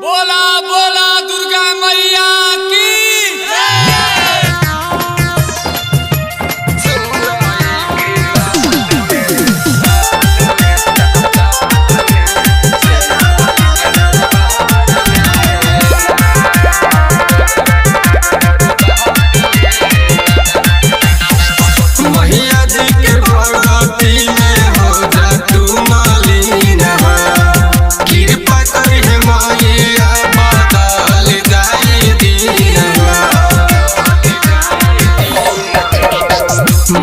बोला बोला दुर्गा मैया की मैया जी के भगवती में हो जा तू मालिन, कृपा करिहे मैया बदल जाई दिन।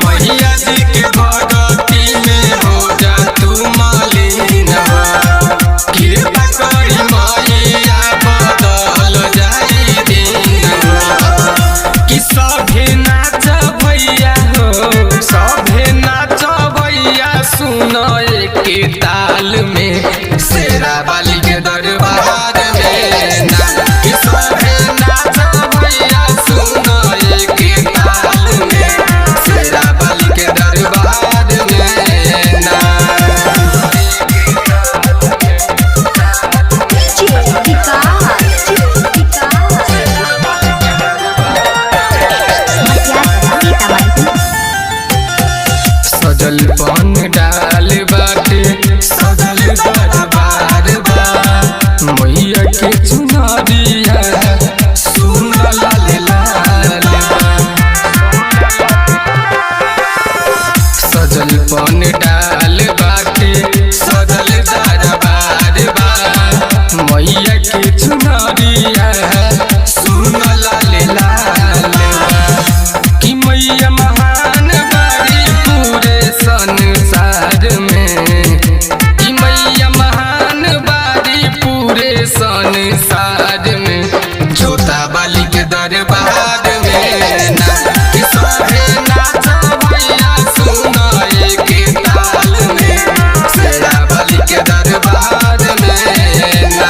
मैया जी के भगवती में हो जा तू मालिन, कृपा करि मैया बदल जाई दिन। कि सभे नाच भैया हो, सभे नाच भैया सुन के ताल में शेरा वाली के दरबार में ना। कि सभे नाच भैया सुन के ताल में शेरा वाली के दरबार में ना। सजल पान डाल बाटे सजल दरबार बा, मैया के चुनरिया सुन लाल लाल बा। सजल पान डाल बाटे सजल दरबार बा, मैया के चुनरिया सुन लाल लाल बा। कि मैया महान बारी पूरे संसार में, कि मैया महान बारी पूरे संसार में जोता बाली के दरबार में ना। कि सभे नाच भैया सुन के ताल में शेरा बाली के दरबार में ना।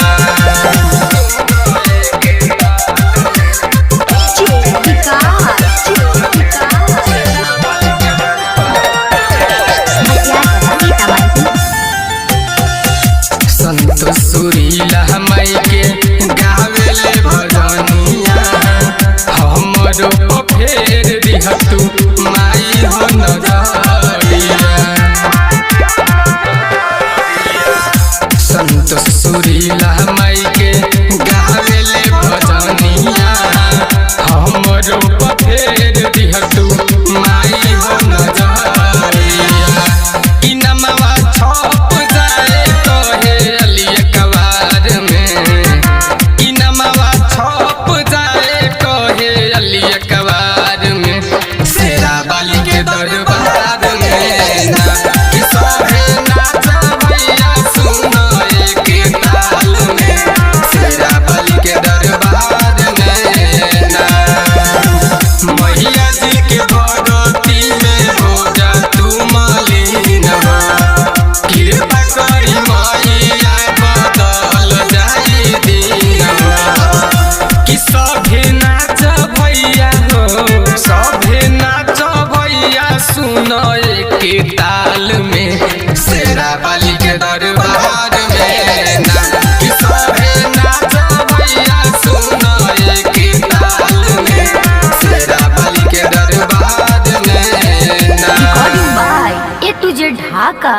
संत सुरीला माई के गावेले भजनिया, हमरो फेर दिह तू माई हो नजरिया। संत सुरीला माई के गावेले भजनिया, हमरो फेर दिह तू माई हो नजरिया। कि नमवा छप जाए कहे अलिया कवार में, कि नमवा छप जाए कहे अलिया कवार में शेरा बाली के दरबार में ना। कि सभे नाच भैया सुन के ताल में शेरा बाली के दरबार में ना। मैया जी के भगवती में हो जा तू मालिन, कृपा करि मैया बदल जाई दिन। कि सभे नाच भैया हो, सभे नाच भैया सुन के ताल में शेरा वाली के दरबार में ना। कि सभे नाच भैया सुन के ताल में शेरा वाली के दरबार में ना। A to Z Dhaka.